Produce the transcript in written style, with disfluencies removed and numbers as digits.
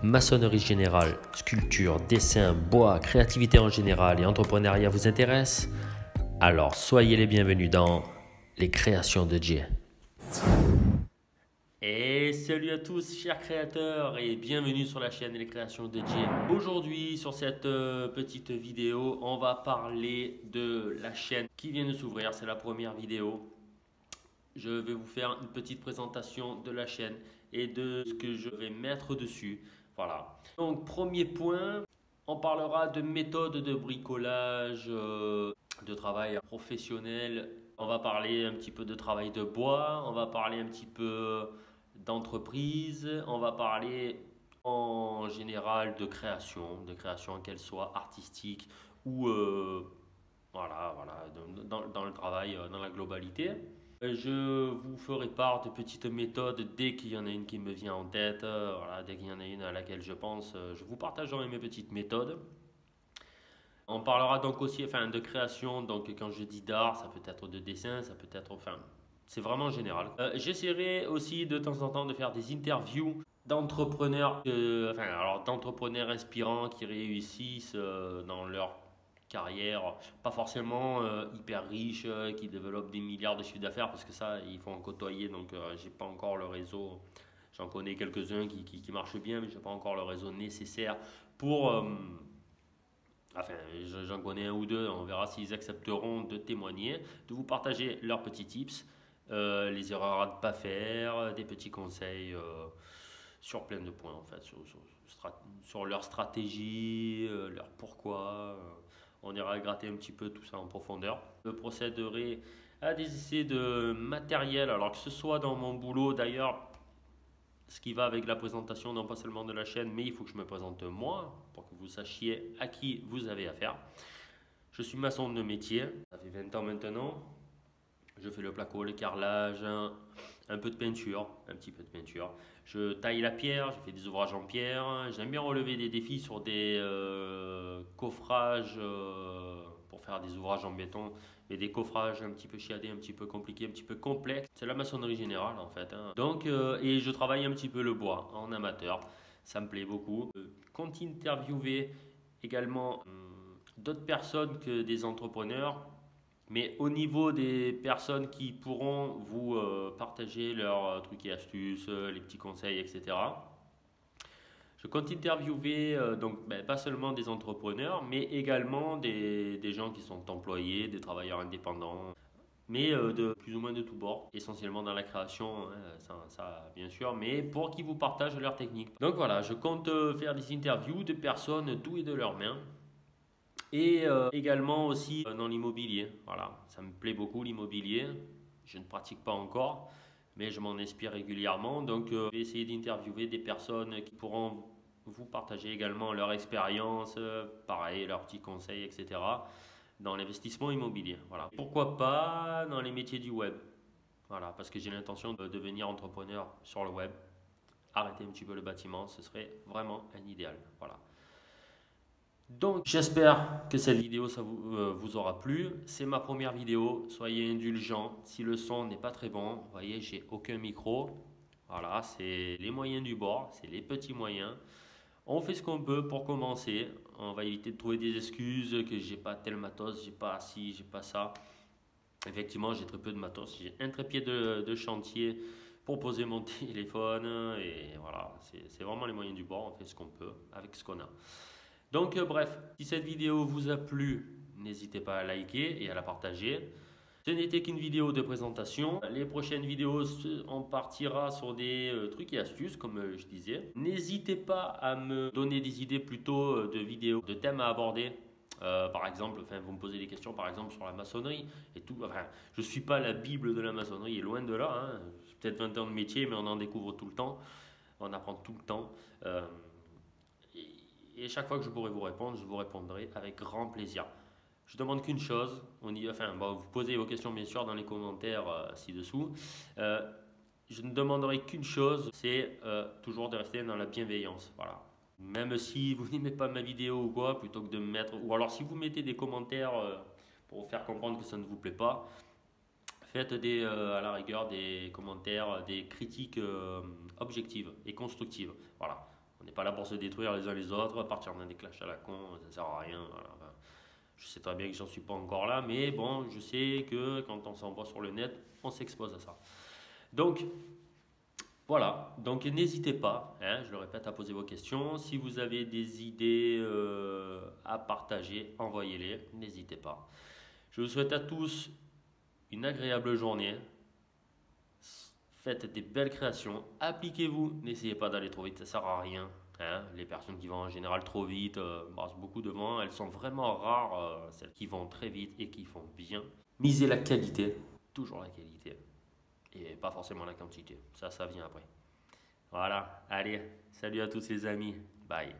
Maçonnerie générale, sculpture, dessin, bois, créativité en général et entrepreneuriat vous intéressent? Alors soyez les bienvenus dans les créations de Jay. Et salut à tous chers créateurs et bienvenue sur la chaîne Les Créations de Jay. Aujourd'hui sur cette petite vidéo on va parler de la chaîne qui vient de s'ouvrir, c'est la première vidéo. Je vais vous faire une petite présentation de la chaîne et de ce que je vais mettre dessus. Voilà. Donc premier point, on parlera de méthodes de bricolage, de travail professionnel. On va parler un petit peu de travail de bois, on va parler un petit peu d'entreprise, on va parler en général de création qu'elle soit artistique ou voilà, dans le travail, dans la globalité. Je vous ferai part de petites méthodes dès qu'il y en a une qui me vient en tête. Voilà, dès qu'il y en a une à laquelle je pense, je vous partagerai mes petites méthodes. On parlera donc aussi de création. Donc quand je dis d'art, ça peut être de dessin, ça peut être c'est vraiment général. J'essaierai aussi de temps en temps de faire des interviews d'entrepreneurs, d'entrepreneurs inspirants qui réussissent dans leur carrière, pas forcément hyper riches, qui développent des milliards de chiffres d'affaires, parce que ça, il faut en côtoyer, donc j'ai pas encore le réseau. J'en connais quelques-uns qui marchent bien, mais j'ai pas encore le réseau nécessaire pour... j'en connais un ou deux, on verra s'ils accepteront de témoigner, de vous partager leurs petits tips, les erreurs à ne pas faire, des petits conseils sur plein de points en fait, sur leur stratégie, leur pourquoi. On ira gratter un petit peu tout ça en profondeur. Je procéderai à des essais de matériel, alors que ce soit dans mon boulot d'ailleurs, ce qui va avec la présentation, non pas seulement de la chaîne, mais il faut que je me présente moi, pour que vous sachiez à qui vous avez affaire. Je suis maçon de métier, ça fait 20 ans maintenant. Je fais le placo, le carrelage, un peu de peinture, un petit peu de peinture. Je taille la pierre, je fais des ouvrages en pierre. J'aime bien relever des défis sur des coffrages pour faire des ouvrages en béton, mais des coffrages un petit peu chiadés, un petit peu compliqués, un petit peu complexes. C'est la maçonnerie générale en fait. Donc, et je travaille un petit peu le bois en amateur. Ça me plaît beaucoup. Compte interviewer également d'autres personnes que des entrepreneurs, mais au niveau des personnes qui pourront vous partager leurs trucs et astuces, les petits conseils, etc. Je compte interviewer pas seulement des entrepreneurs, mais également des gens qui sont employés, des travailleurs indépendants, mais de plus ou moins de tous bords, essentiellement dans la création, hein, ça bien sûr, mais pour qu'ils vous partagent leurs techniques. Donc voilà, je compte faire des interviews de personnes douées de leurs mains. Et également aussi dans l'immobilier. Voilà, ça me plaît beaucoup l'immobilier. Je ne pratique pas encore, mais je m'en inspire régulièrement. Donc, je vais essayer d'interviewer des personnes qui pourront vous partager également leur expérience, pareil, leurs petits conseils, etc. dans l'investissement immobilier. Voilà. Pourquoi pas dans les métiers du web. Voilà, parce que j'ai l'intention de devenir entrepreneur sur le web. Arrêter un petit peu le bâtiment, ce serait vraiment un idéal. Voilà. Donc j'espère que cette vidéo ça vous aura plu. C'est ma première vidéo, soyez indulgents si le son n'est pas très bon. Vous voyez, j'ai aucun micro. Voilà, c'est les moyens du bord, c'est les petits moyens. On fait ce qu'on peut pour commencer. On va éviter de trouver des excuses que j'ai pas tel matos, j'ai pas ci, j'ai pas ça. Effectivement, j'ai très peu de matos. J'ai un trépied de chantier pour poser mon téléphone. Et voilà, c'est vraiment les moyens du bord. On fait ce qu'on peut avec ce qu'on a. Donc bref, si cette vidéo vous a plu, n'hésitez pas à liker et à la partager. Ce n'était qu'une vidéo de présentation. Les prochaines vidéos, on partira sur des trucs et astuces, comme je disais. N'hésitez pas à me donner des idées plutôt de vidéos, de thèmes à aborder. Par exemple, vous me posez des questions par exemple sur la maçonnerie et tout. Je ne suis pas la Bible de la maçonnerie, et loin de là. Hein. J'ai peut-être 20 ans de métier, mais on en découvre tout le temps. On apprend tout le temps. Et chaque fois que je pourrai vous répondre, je vous répondrai avec grand plaisir. Je demande qu'une chose, vous posez vos questions bien sûr dans les commentaires ci-dessous. Je ne demanderai qu'une chose, c'est toujours de rester dans la bienveillance. Voilà. Même si vous n'aimez pas ma vidéo ou quoi, plutôt que de me mettre... Ou alors si vous mettez des commentaires pour faire comprendre que ça ne vous plaît pas, faites à la rigueur des commentaires, des critiques objectives et constructives. Voilà. On n'est pas là pour se détruire les uns les autres, partir dans des clashs à la con, ça sert à rien. Voilà. Enfin, je sais très bien que j'en suis pas encore là, mais bon, je sais que quand on s'envoie sur le net, on s'expose à ça. Donc, voilà, donc n'hésitez pas, hein, je le répète, à poser vos questions. Si vous avez des idées à partager, envoyez-les, n'hésitez pas. Je vous souhaite à tous une agréable journée. Faites des belles créations, appliquez-vous, n'essayez pas d'aller trop vite, ça sert à rien. Hein. Les personnes qui vont en général trop vite, brassent beaucoup devant, elles sont vraiment rares, celles qui vont très vite et qui font bien. Misez la qualité, toujours la qualité, et pas forcément la quantité, ça vient après. Voilà, allez, salut à tous les amis, bye.